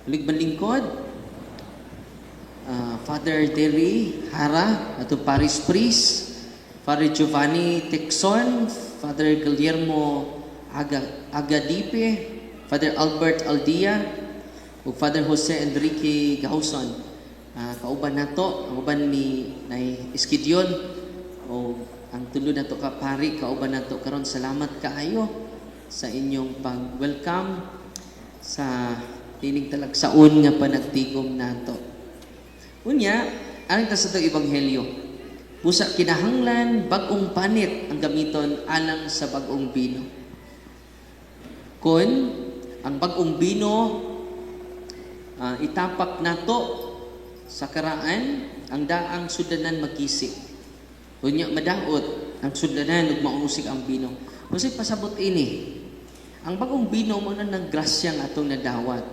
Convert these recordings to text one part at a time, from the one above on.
Ligban lingkod, Father Terry Hara, ato Paris Priest, Father Giovanni Texon, Father Guillermo Agadipe, Father Albert Aldia, ug Father Jose Enrique Gauson. Kauban nato, ang uban ni Nay Iskidion, o ang tulo nato ka pari, kauban nato karon. Salamat kaayo sa inyong pag-welcome sa tinig talagsaon nga panagtigom nato. Unya, ang ta sa itong ebanghelyo, busa kinahanglan bag-ong panit ang gamiton alang sa bag-ong bino. Kun ang bag-ong bino itapak nato sa karaan, ang daang sudanan magisik. Unya madaot ang sudanan ug mausik ang bino. Usig pasabot ini. Ang bagong bino mo na naggrasya nga atong nadawat.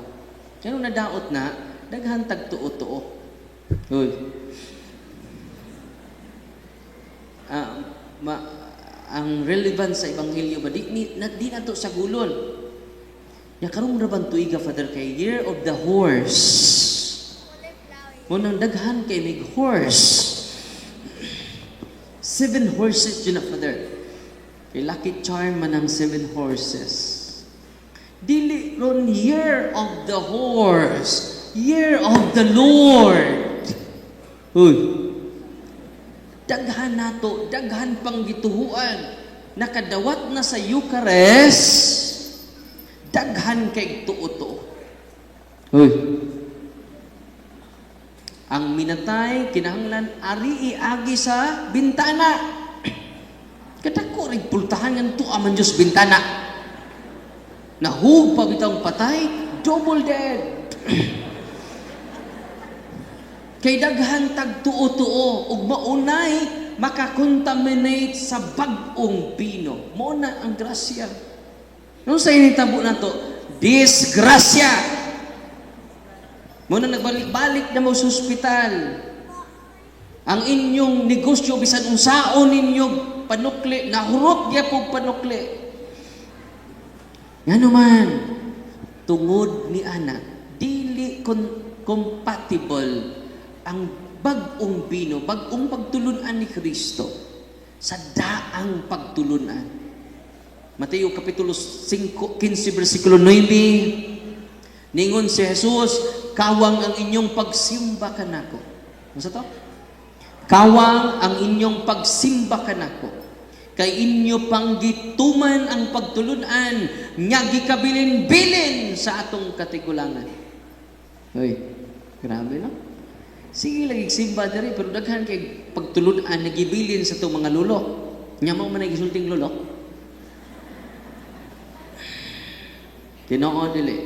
Kaya nadaot na, daghan tagtuo-tuo. Uy. Ang relevance sa ebanghelyo ba di na to sa gulon. Ya karong raban tuiga, Father, kay Year of the Horse. Munang daghan kay may horse. 7 horses yun na, Father. Kay Lucky Charm man ang 7 horses. Dili ron Year of the Horse, Year of the Lord. Uy. Daghan nato, daghan pang gituhuan. Nakadawat na sa Eucharist, daghan kay tuo-tuo. Uy. Ang minatay, kinahanglan, ari iagi sa bintana. Kadako rin pultahan ng tuwa man Diyos bintana. Nahug pa bitang patay, double dead. Kay daghan tag tuo-tuo, ug maunay makakontaminate sa bag-ong bino. Mauna ang grasya. Nung sa initabo na to, disgrasya. Muna nagbalik-balik na mo sa ospital. Ang inyong negosyo, bisan unsaon ninyong panukli, nahurot niya po panukli. Nga naman, tungod ni anak, dili compatible ang bag-ong bino, bag-ong pagtulunan ni Kristo sa daang pagtulunan. Mateo Kapitulo 5, 15, versikulo 9, ningon si Jesus, kawang ang inyong pagsimba kanako. Ano sa to? Kawang ang inyong pagsimba kanako. Kay inyo pang gituman ang pagtulunan, nga gikabilin-bilin sa atong katigulangan. Hoy, grabe no? Sige lagi simba diri, pero daghan kay pagtulunan nagibilin sa itong mga lulo. Nya mo man gisulting lulo. Tinoo dili.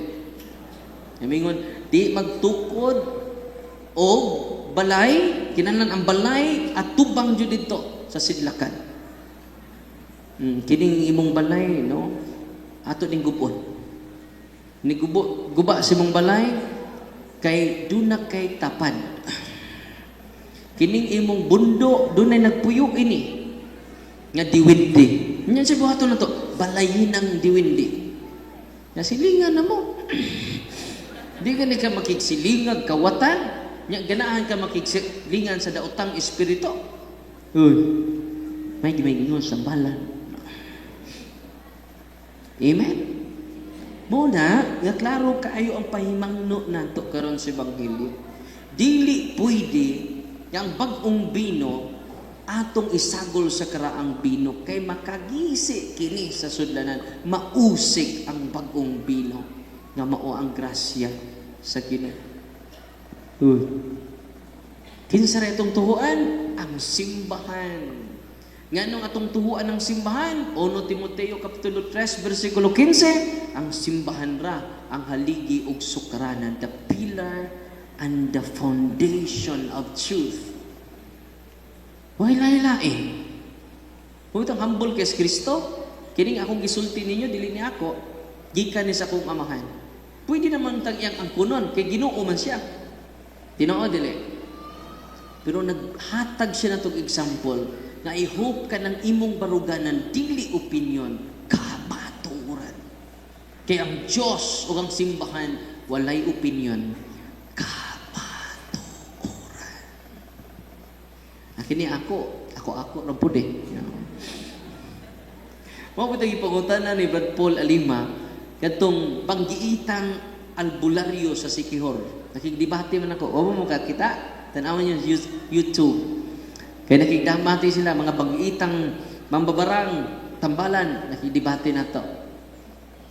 Yamingon, di magtukod o balay, kinahanglan ang balay at tubang jud dito sa sidlakan. Kining imong balay, no? Ato ning gubon. Ni guba si imong balay kay duna kay tapad. Kining imong bundo dunay nagpuyo ini nga diwindi. Nya sa buhaton na to, balayin ang diwindi. Nasilingan na mo. Di ka ka makiksilingag kawatan, nya ganahan ka makiksilingan sa daotang espiritu. Uy, may gimingon sa balan. Amen? Muna, nga klaro kaayo ang pahimangno nato karon sa Ebanghelyo. Dili pwede yang bag-ong bino atong isagol sa karaang bino kay makagisi kini sa sudlanan, mausik ang bag-ong bino nga mao ang grasya sa Ginoo. Kinsa ra itong tuhuan? Ang simbahan. Nganong atong tuhuan ang simbahan? 1 Timoteo Kapitulo 3, versikulo 15, ang simbahan ra ang haligi ug sukranan, the pillar and the foundation of truth. Why lain-lain? Kung humble kay Kristo, kining akong gisulti ninyo, dili ni ako, gikan ni sa akong amahan. Pwede naman tag iyang angkunon, kay Ginoo man siya. Tinoo dili. Pero naghatag siya natong example, na i-hope ka ng imong baruganan, dili opinion, kabaturan. Kaya ang Diyos o ang simbahan walay opinion, kapatukuran. Kini ako ram pud eh. Mao po tagi pangutana ni Brad Paul Alima kadtong panggiitang albularyo sa Siquijor. Nakigdebate man ako. O mo kakita? Tanawan niyo YouTube. Kaya nakigdebate sila mga panggiitang mambabarang tambalan, nakigdebate na to.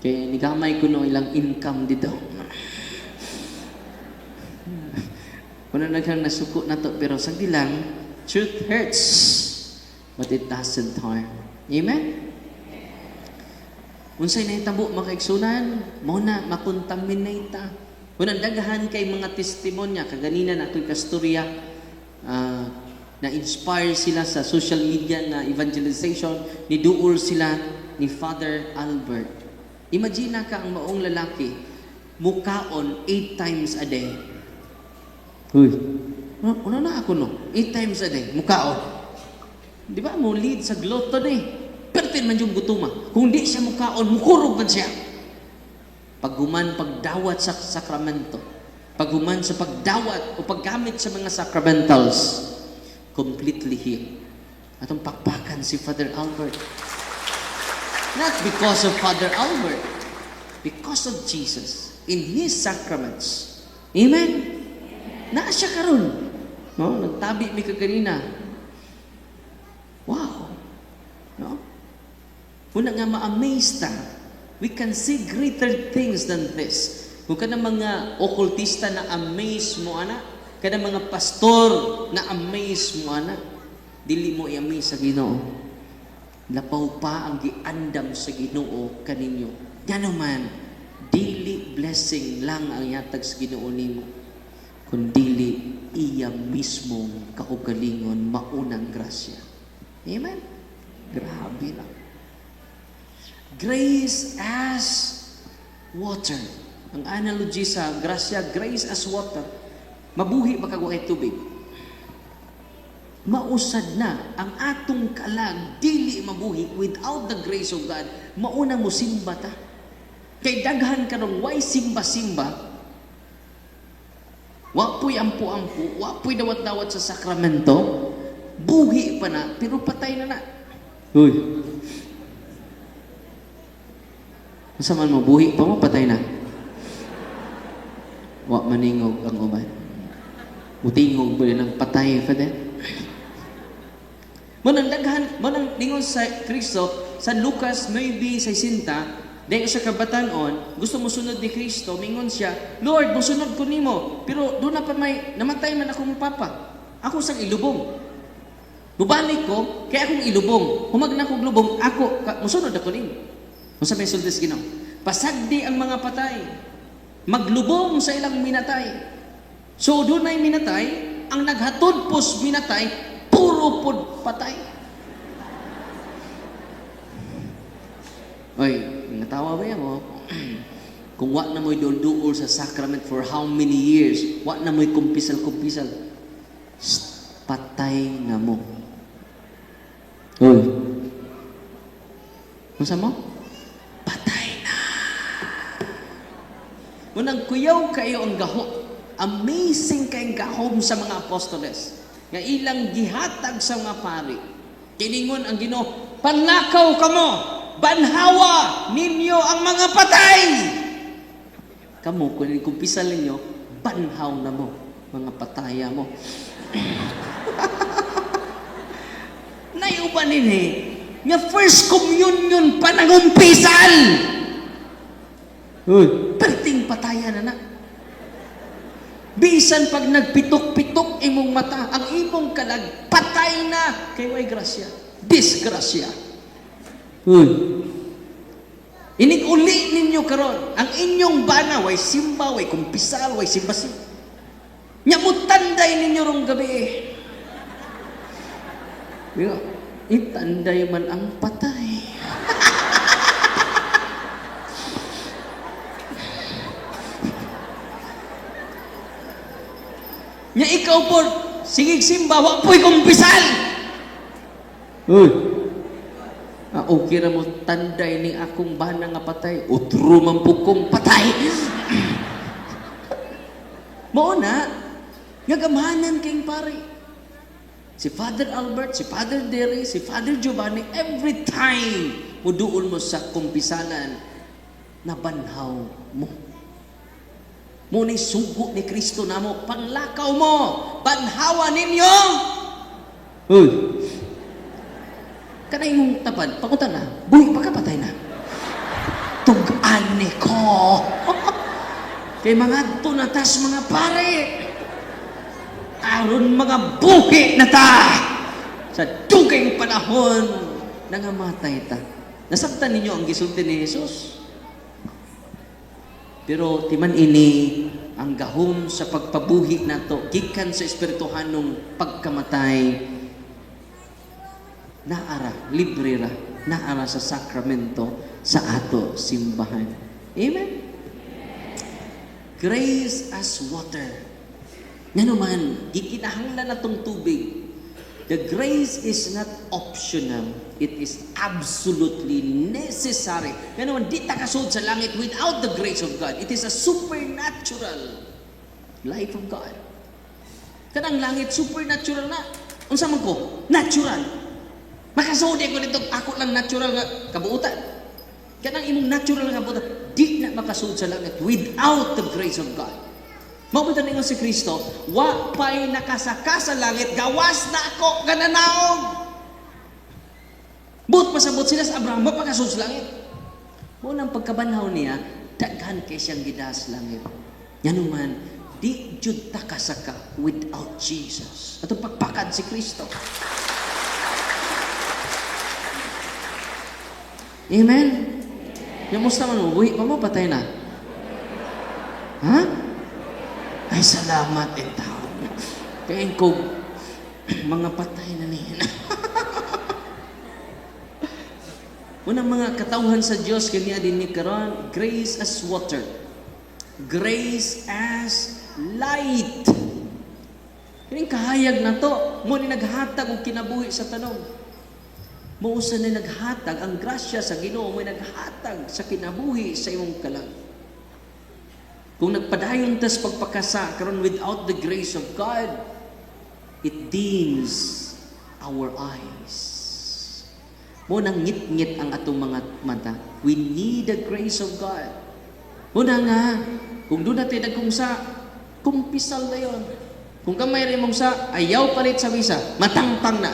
Kaya nigamay ko no ilang income dito. Kung naghang nasuko na to, pero sagdi lang, truth hurts, but it doesn't harm. Amen? Unsay nahitabo makaigsunan, mo na makontaminate ta. Unang daghan kay mga testimonya, kaganina na ito'y kastorya, na-inspire sila sa social media na evangelization, niduol sila ni Father Albert. Imagine ka ang maong lalaki, mukaon 8 times a day. Huy, ano na ako no? 8 times a day, mukaon. Di ba mo lead sa glutton eh? Pertin man yung gutuma. Kung di siya mukaon, mukurog man siya. Paghuman, pagdawat sa sakramento. Paghuman sa pagdawat o paggamit sa mga sacramentals, completely healed. Atong pakpakan si Father Albert. Not because of Father Albert, because of Jesus in His sacraments. Amen? Naa siya karon. No? Nagtabi mi kaganina. Wow. No? Kung nga ma-amaze ta, we can see greater things than this. Kung ka na mga okultista na amaze mo, anak, ka na mga pastor na amaze mo, anak, dili mo i-amaze sa Ginoo. Lapaw pa ang giandam sa Ginoo kaninyo. Yan naman, dili blessing lang ang yatag sa Ginoo nimo, kundili iya mismong kaugalingon maunang grasya. Amen? Grabe lang. Grace as water. Ang analogy sa grasya, grace as water. Mabuhi ba kag walay tubig? Mausad na ang atong kalag, dili mabuhi without the grace of God. Mauna mo simba ta. Kay daghan karong why simba-simba. Wapoy ampu-ampu, wapoy dawat-dawat sa sakramento. Buhi pa na, pero patay na na. Uy. Sa man mo, buhi pa mo, patay na. Wa maningog ang uban. Mutingog ba ng patay, Father? Manang daghan, manang ningon sa Kristo, sa Lucas 9:60, dahil sa kabatanon, gusto mo sunod ni Kristo, mingon siya, Lord, musunod ko nimo, pero doon na pa may, namatay man akong papa. Ako sang ilubong. Mubalik ko, kaya akong ilubong. Humag na akong lubong, ako, musunod ako nimo. Kung sa may sultis Ginoo, pasagdi ang mga patay, maglubong sa ilang minatay. So doon ay minatay, ang naghatod pos minatay, puro pod patay. Oy, natawa ba yan mo? Kung wa na mo'y duol sa sacrament for how many years, wa na mo'y kumpisal-kumpisal, patay nga mo. Oy, kung sa mo? Munang kuyaw kayo ang gaho. Amazing kayong gahom sa mga apostoles. Nga ilang gihatag sa mga pari. Kiningon ang Ginoo, panlakaw kamo, banhawa ninyo ang mga patay. Kamo, kung kumpisal ninyo, banhaw na mo, mga pataya mo. Naiuban nini, nga first communion pa nangumpisal. Uy, perting pataya na na. Bisan pag nagpitok-pitok imong mata, ang imong kalag, patay na. Kay way grasya. Disgrasya. Uy. Inig-uli ninyo karon ang inyong bana, way simba, way kumpisal, way simba-simba. Nyamutanday ninyo rong gabi eh. Itanday man ang patay. Nya ikaw po, sigig simba, wag po'y kumpisal. Uy. Okay na mo, tanday ni akong bana nga patay. Utro man po kong patay. Mao na, ngagamahanan kayong pare. Si Father Albert, si Father Derry, si Father Giovanni, every time muduol mo sa kumpisalan, nabanhaw mo. Muna sugo ni Kristo na mo, panglakaw mo, banhawa ninyo. Uy, kanay mong tapad, pakunta na, buhi pa ka, patay na. Tug-ani ko. Kay mga tunatas mga pare, aron mga buhi na ta, sa dugay panahon, nangamatay ta. Nasabtan ninyo ang gisulti ni Jesus. Pero timan ini ang gahom sa pagpabuhi nato gikan sa espirituhanong pagkamatay naara, libre ra, naara sa sakramento sa ato simbahan. Amen? Grace as water. Nga naman, gikinahanglan na itong tubig. The grace is not optional. It is absolutely necessary. Nga naman, di takasod sa langit without the grace of God. It is a supernatural life of God. Kanang langit, supernatural na. Unsa man ko? Natural. Makasodi ko nito, ako lang natural nga kabuutan. Kanang imong natural nga kabuutan, di na makasod sa langit without the grace of God. Mabutan ninyo si Kristo, wa pa'y nakasaka sa langit, gawas na ako gananaog. But pasabot sila sa Abraham, mapakasod sa langit. Munang pagkabanhaw niya, daghan kay siyang gidas langit. Yan naman, di jud ta kasaka without Jesus. At pagpakad si Kristo. Amen? Yung musta man mo, buhi pa mo, patay na. Ha? Ay, salamat in tao. Kaya ko, mga patay na niya. Unang mga katauhan sa Diyos, kanya din ni karon, grace as water. Grace as light. Kaya kahayag na to, mo ni naghatag o kinabuhi sa tanong. Muusa na naghatag, ang grasya sa Ginoo mo naghatag sa kinabuhi sa imong kalang. Kung nagpadayon tas pagpakasa karon without the grace of God, it dims our eyes. Muna ngit-ngit ang atong mga mata. We need the grace of God. Muna nga, kung doon natin nagkung sa, kumpisal na yun. Kung kamay rin mong sa, ayaw palit sa misa, matangpang na.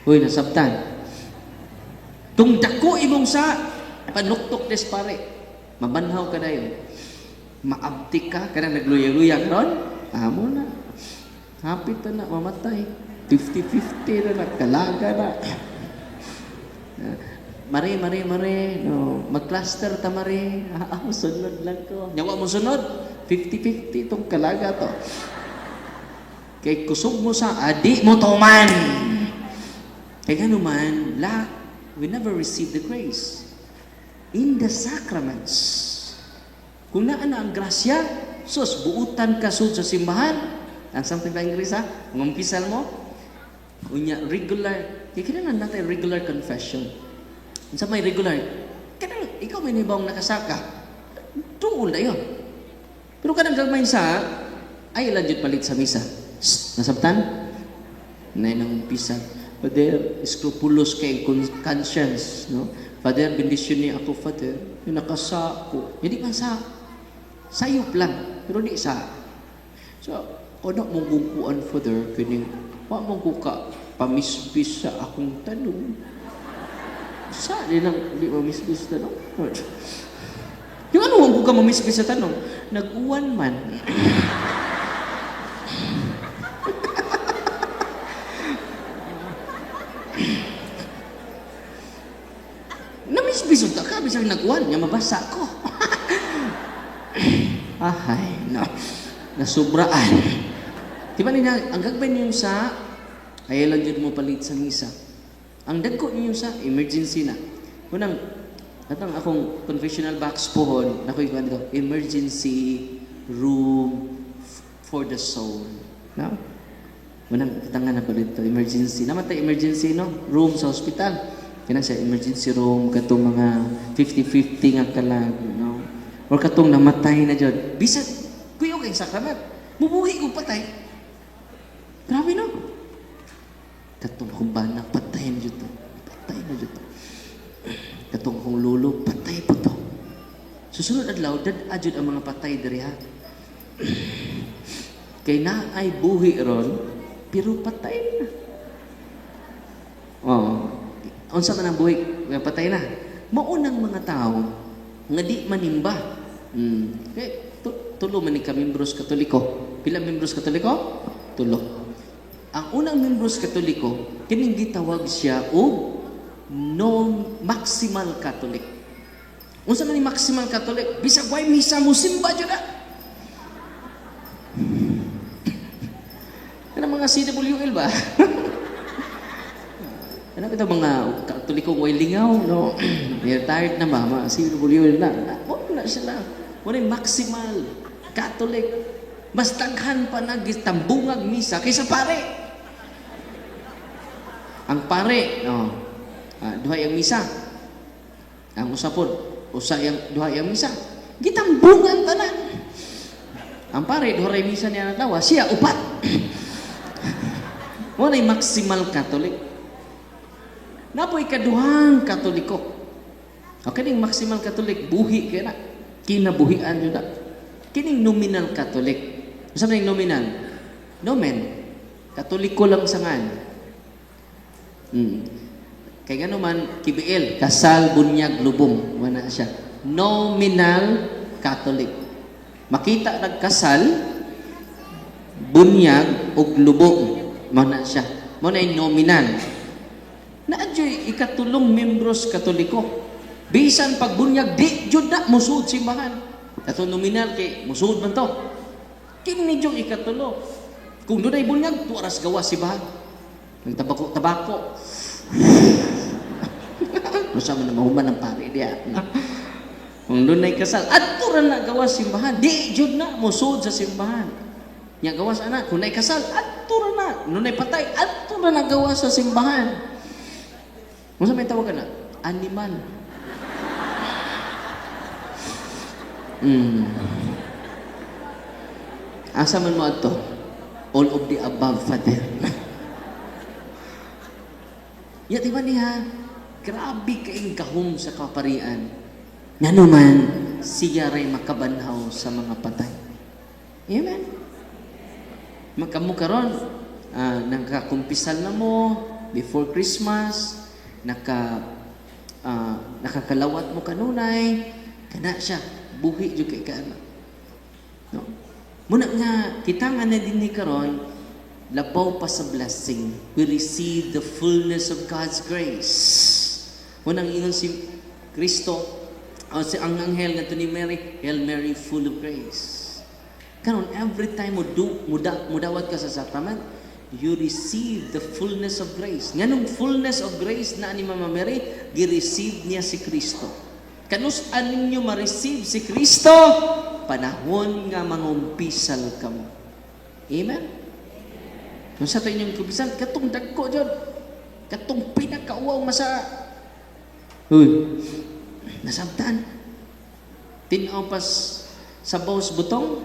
Uy, nasabtan. Kung dako imong sa, panuktok des pare, mabanhaw ka na yun. Maabtik ka, kanang nagluya-luya karon, amo na. Hapit na, mamatay. 50-50 na, kalaga na. Mare, no, mag-cluster ta mare. Sunod lang ko. Nyawa mo sunod, 50-50 itong kalaga to. Kay kusog mo sa, adi mo to man. Kaya ganuman, we never receive the grace. In the sacraments, kung naan na ang grasya, sus, buutan ka sud sa simbahan. Ang something ba English ha? Ngumpisal mo. Unya, regular. Kailangan natin regular confession. Sa may regular, kanang ikaw may nibawang nakasaka. Tuol na yun. Pero kanang gagmay sa, ay ilan dyan palit sa misa. Nasabtan? Nay nang umpisa. Father, scrupulous kay conscience. No? Father, bendisyon niya ako, Father. Yung nakasa ko. Hindi man sa sayop lang, pero di sa. So, ano mong bukuan, Father, kining, wa mong buka, pamisbis sa akong tanong. Sa, di mamisbis sa tanong. Yung ano mong buka mamisbis sa tanong? Nag-uwan man. Namisbis ka, bisang nag-uwan, niya mabasa ko. Ahay, no. Nasubraan. Diba nina, ang gagbay niyo sa, ay lang dyan mo palit sa misa. Ang dagko niyo sa, emergency na. Unang, atang akong confessional box pohon, nakoy ko dito, emergency room for the soul. No? Unang, katangan ako dito, emergency. Namatay emergency, no? Room sa hospital. Kaya siya, emergency room, katong mga 50-50 nga kalag, no? Or katong namatay na dyan. Bisag, kuyo kay sakrament. Mubuhi ko patay. Grabe no? Katong kong bana, patay na dito. Patay na dito. Katong kong lolo, patay po to. Susunod adlaw, dad-adjud ang mga patay diri ha. Kay na ay buhi ron, pero patay na. Unsa man ang buhi, patay na. Maunang mga tao, nga di manimba. Kay tulo man ni ka membros Katoliko. Pila membros Katoliko? Tulo. Ang unang membros Katoliko, kining gitawag siya og non-maximal Catholic. Unsa man ni maximal Catholic? Bisag way misa mo simba jud na. Ano mga CWL ba? Ano ito mga Katolikong way lingaw, no? Retired na ba? Mga CWL na. Wala sila. Wala maximal Catholic. Mas daghan pa nagtambungag misa kaysa pare. Ang pare, duha yang misa. Ang usapod, duha yang misa. Gitambungan pa na. Ang pare, duha ray misa niya natawa. Siya, upat. Wala maximal Catholic. Napoy kaduhang Katoliko. Kining maximal Catholic, buhi kaya na. Kinabuhian yun na. Kining nominal Catholic. Saan na yung nominal? Nomen. Katoliko lang sangan. Kaya nga naman, KBL, kasal, bunyag, lubong. Wala siya. Nominal Catholic. Makita nagkasal, bunyag, o lubong. Wala siya. Wala yung nominal. Naadyo'y ikatulong membros Katoliko. Bisan pagbunyag, di jud na musud simbahan. Ato nominal kay musud man to. Kini jud ikatulo. Kung dunay bunyag, tuaras gawas simbahan. Ng tabako. Nusa man na mahuman ng pare diya. Kung dunay kasal, adto ra na gawas simbahan. Di jud na musud sa simbahan. Nya gawas ana, kung nay kasal, adto ra na. Dunay patay, adto ra na gawas sa simbahan. Unsa may tawag na? Animal. Asa man mo ato? All of the above, Father. Ya, di ba niya? Grabe kaing gahom sa kaparian. Nga naman, siya rin makabanhaw sa mga patay. Amen? Magkamukaron, nakakumpisal na mo, before Christmas, nakakalawat mo kanunay, kana siya, buhi jud kay kana. No? Muna nga, kita nga na din ni karon, labaw pa sa blessing, we receive the fullness of God's grace. Munang ingon si Kristo, ang anghel nga to ni Mary, Hail Mary, full of grace. Karon, every time mudawat ka sa sakrament, you receive the fullness of grace. Nganong fullness of grace na ni Mama Mary, gi-receive niya si Kristo. Kanus anin nyo ma-receive si Kristo? Panahon nga mangumpisal ka mo. Amen? Kung sa ito inyong kumpisal, katong dagko dyan. Katong pinakauwaw masa. Nasabtan. Tinaw pas sa bawas butong.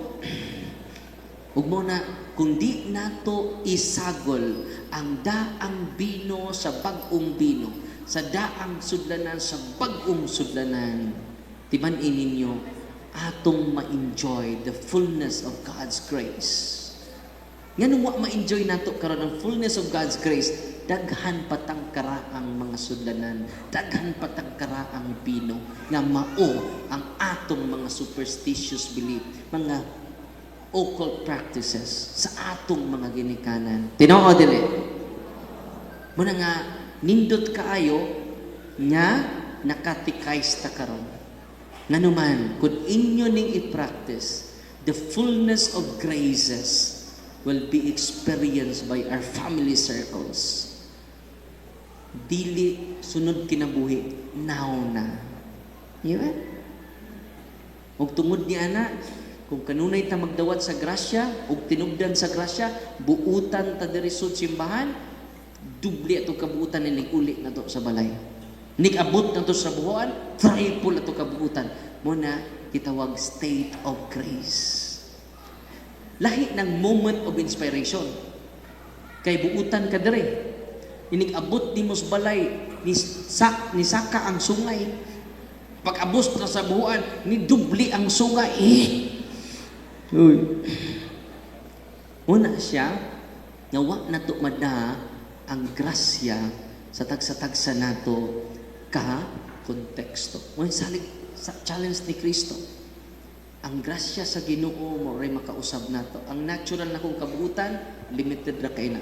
Huwag mo na, kung di nato isagol ang daang bino sa bagong bino, sa daang sudlanan sa bagong sudlanan, tibanin ninyo, atong ma-enjoy the fullness of God's grace. Nga wa ma-enjoy nato karon ang fullness of God's grace, daghan patang karaang mga sudlanan, daghan patang karaang bino, nga mao ang atong mga superstitious belief, mga occult practices sa atong mga ginikanan. Tinoo dili. Muna nga nindot kaayo nga nakatikays ta karon. Nganuman kung inyo ning i-practice, the fullness of graces will be experienced by our family circles. Dili sunod kinabuhi, now na. Diba? Ug tungod ni ana, kung kanunay ta magdawat sa grasya, ug tinugdan sa grasya, buutan ta diri sud simbahan, dubli ato kabuutan ni uli na to sa balay. Nikabot na to sa buwan, triple ato kabuutan. Muna, kitawag state of grace. Lahi ng moment of inspiration. Kay buutan ka dere. Inig-abot ni mos balay, ni saka ang sungay. Pag-abos na sa buuan, ni dubli ang sungay. Uy. Una siya, nawa na to mada ang grasya sa tagsa-tagsa nato ka konteksto. Mo salig sa challenge ni Kristo. Ang grasya sa Ginoo mo ray makausab nato. Ang natural na kong kabuutan, limited ra kay na.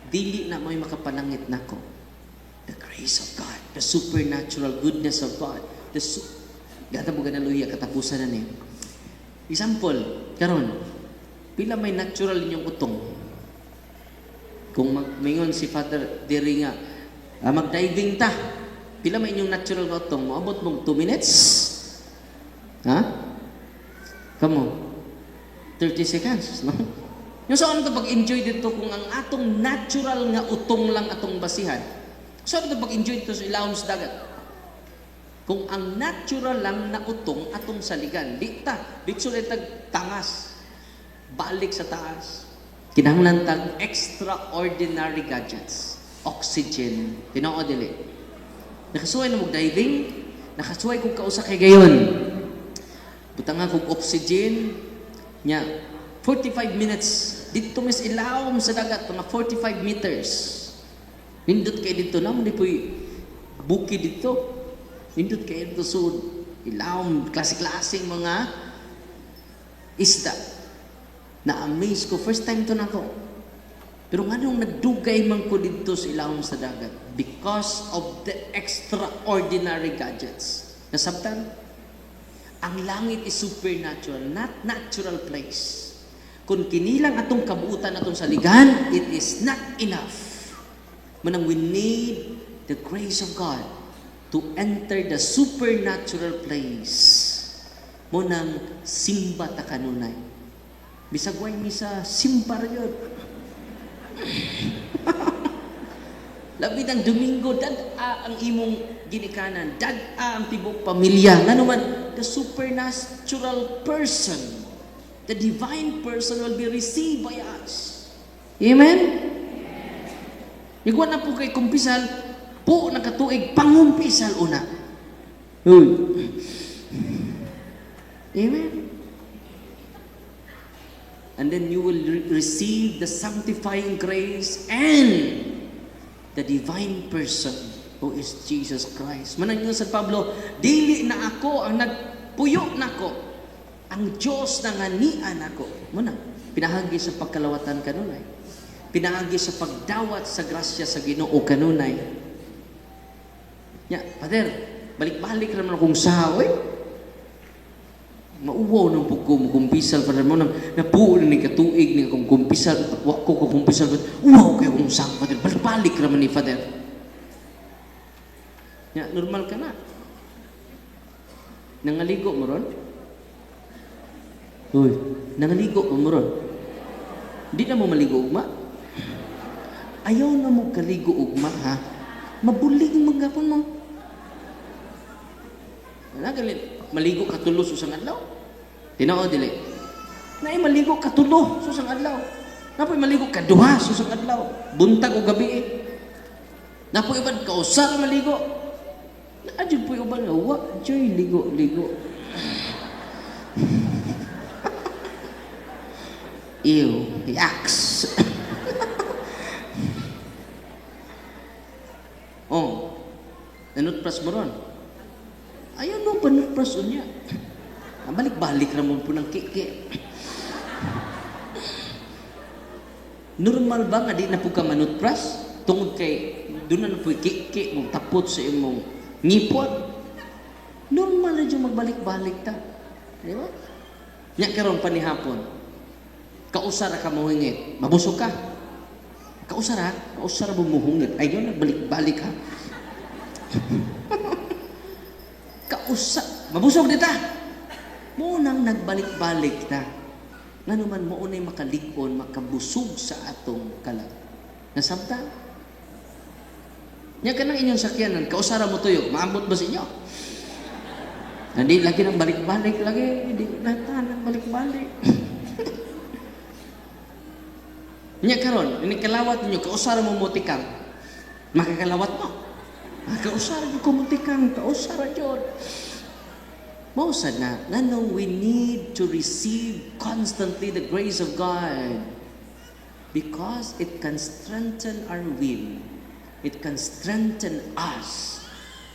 Dili na mo'y makapanangit nako. The grace of God, the supernatural goodness of God, gata mo ganaluya katapusan na niya. Example, karon, pila may natural inyong utong. Kung mingon si Father diri nga, mag-diving ta, pila may inyong natural nga utong, maabot mong 2 minutes? Ha? Kamo? 30 seconds, no? Yung saan ito pag-enjoy dito kung ang atong natural nga utong lang atong basihan? Saan ito pag-enjoy dito sa ilawom sa dagat? Kung ang natural lang na utong atong saligan, di ta, bitso tag tangas, balik sa taas. Kinahanglan tag extraordinary gadgets, oxygen, tinoo dili. Nakasuway na mag-diving, nakasuway kung kausa kay gayon. Butanga kong oxygen, nya 45 minutes, dito mis ilawom sa dagat, mga 45 meters. Nindot kayo dito, naman di po'y buki dito. Nindot kayo dito, so ilawom, klase-klaseng mga isda. Na-amaze ko, first time to na ko. Pero nga nung nagdugay man ko dito sa ilawom sa dagat, because of the extraordinary gadgets. Nasabtan? Ang langit is supernatural, not natural place. Kung kinilang atong kabuutan atong saligan, it is not enough. Manang we need the grace of God to enter the supernatural place. Munang simba ta kanunay. Bisag way misa simba ra gyud. Labi ng Domingo, dad-a ang imong ginikanan, dad-a ang tibok pamilya. Nga naman, the supernatural person, the divine person will be received by us. Amen? Iguan na po kay kumpisal, po nakatuig, pangumpisal una. Uy. Amen? And then you will receive the sanctifying grace and the divine person who is Jesus Christ. Manang sa Pablo, dili na ako ang nagpuyo nako. Ang Diyos na nganian ako. Muna, pinahagi sa pagkalawatan kanunay. Pinahagi sa pagdawat sa grasya sa Ginoo kanunay. Ya, Pader, balik-balik naman akong sahaw, mauwaw ng kumpisal, Pader mo, napuo na ni katuig ni akong kumpisal, wako ko kumpisal, uwaw kayo kong sahaw, Pader, balik-balik naman ni Pader. Ya, normal ka na. Nangaligo mo ron? Uy, nangaligo mo ron? Di na mo maligo ugma? Ayaw na mo kaligo ugma, ha? Mabuling magapon mo. Nagalit, maligo katulo susang adlaw. Tinao dili. Naay maligo katulo susang adlaw. Napoy maligo kaduha susang adlaw. Buntag o gabi. Napoy iban kausar maligo. Naadjud poy uban nga wa joy ligo-ligo. Ew, yaks. Oh, nanutpras mo ron. Ayaw no, panutpras unya. Balik-balik naman po ng kiki. Normal ba nga di na po ka manutpras? Tungod kay, doon na po kiki mong tapot sa imong ngipot. Normal na dyan magbalik-balik ta. Di ba? Nya karon pa ni hapon. Kausara ka muhingit. Mabusog ka. Kausara mo muhungit. Ayaw na balik-balik ha. Mabusog dita. Munang nagbalik-balik na. Nga naman mo unay makalikon, makabusog sa atong kalat. Nasabta? Nya ka ng inyong sakyanan, kausara mo tuyo, maambot ba sa inyo? Hindi lagi ng balik-balik lagi, hindi nata ng balik-balik. Nya karon, ini kalawat ninyo, kausara mo mutikang. Makakalawat mo. Kausara yung kumutikang, kausara yun. Mausad na, nanong we need to receive constantly the grace of God because it can strengthen our will. It can strengthen us.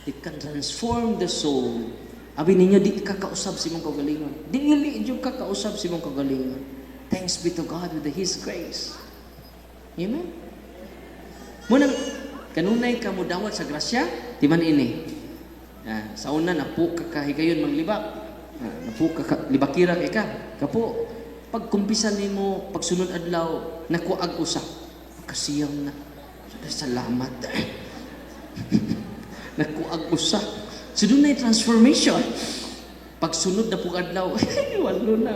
It can transform the soul. Abi ninyo, di ka kausab si mong kagalingon. Di yung kakausab si mong kagalingon. Thanks be to God with His grace. Amen? Munang, kanunay ka mo dawat sa grasya, timan ini. Sa una, napu ka kahigayon maglibak. Napu ka libakira kay ka. Kapo, pag kumpisan ni mo, pagsunod adlaw, nakuag usa. Kasiyang na. Salamat. Nakuag usa. So doon na yung transformation. Pagsunod na po adlaw, walo na.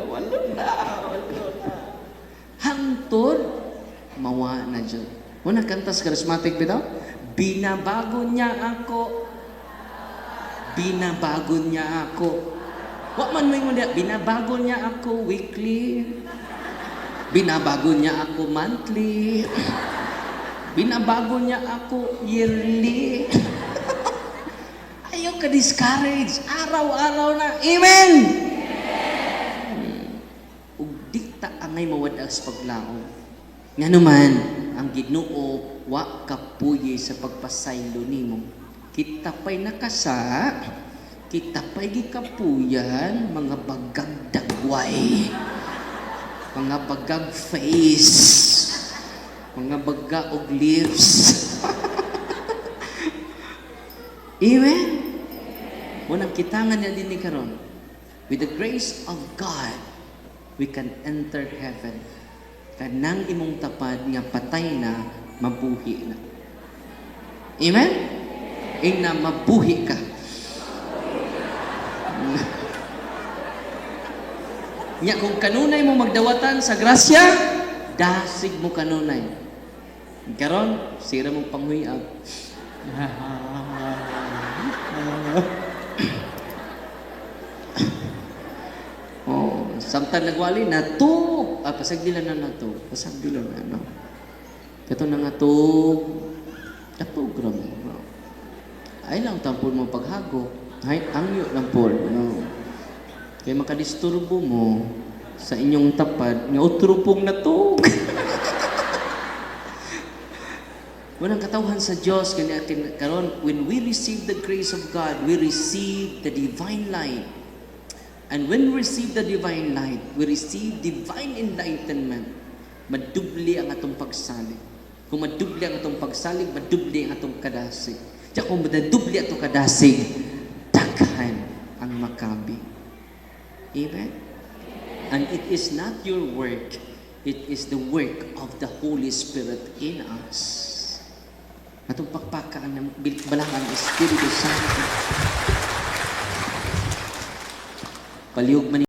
Hangtod, mawa na dyan. Una kantas charismatic bitaw? Binabago niya ako. Binabago niya ako. Wa man mo yung binabago niya ako weekly. Binabago niya ako monthly. Binabago niya ako yearly. Ayaw ka discourage. Araw-araw na. Amen! Ug dikta angay mawadag sa paglaom. Nga naman, ang Ginoo wa kapuyi sa pagpasaylo nimo. Kita pa'y nakasa, kita pa'y gikapuyan, mga bagag dagway, mga bagag face, mga baga og lips. Amen? Munang kitangan niya din ni karon. With the grace of God, we can enter heaven. Kanang imong tapad nga patay na, mabuhi na. Amen? Na mabuhi ka. Nya kung kanunay mo magdawatan sa grasya, dasig mo kanunay. Karon, sira mong panghuyab. Oh, samtang nagwali natug. Pasagdilan na nato. Pasagdilan na no. Kato na nga tug. Natug ra mo. Ay lang tampon mo paghago. Ay angyo lang po. No. Kaya makadisturbo mo sa inyong tapad nga utrupong natug. Walang katawhan sa Diyos kanya karon when we receive the grace of God, we receive the divine light. And when we receive the divine light, we receive divine enlightenment. Madubli ang atong pagsalig. Kung madubli ang atong pagsalig, madubli ang atong kadasig. Diya kung madubli atong kadasig, daghan ang makabi. Amen? And it is not your work, it is the work of the Holy Spirit in us. Atong pakpakaan ng balangan ng Espiritu Santo. Paliog man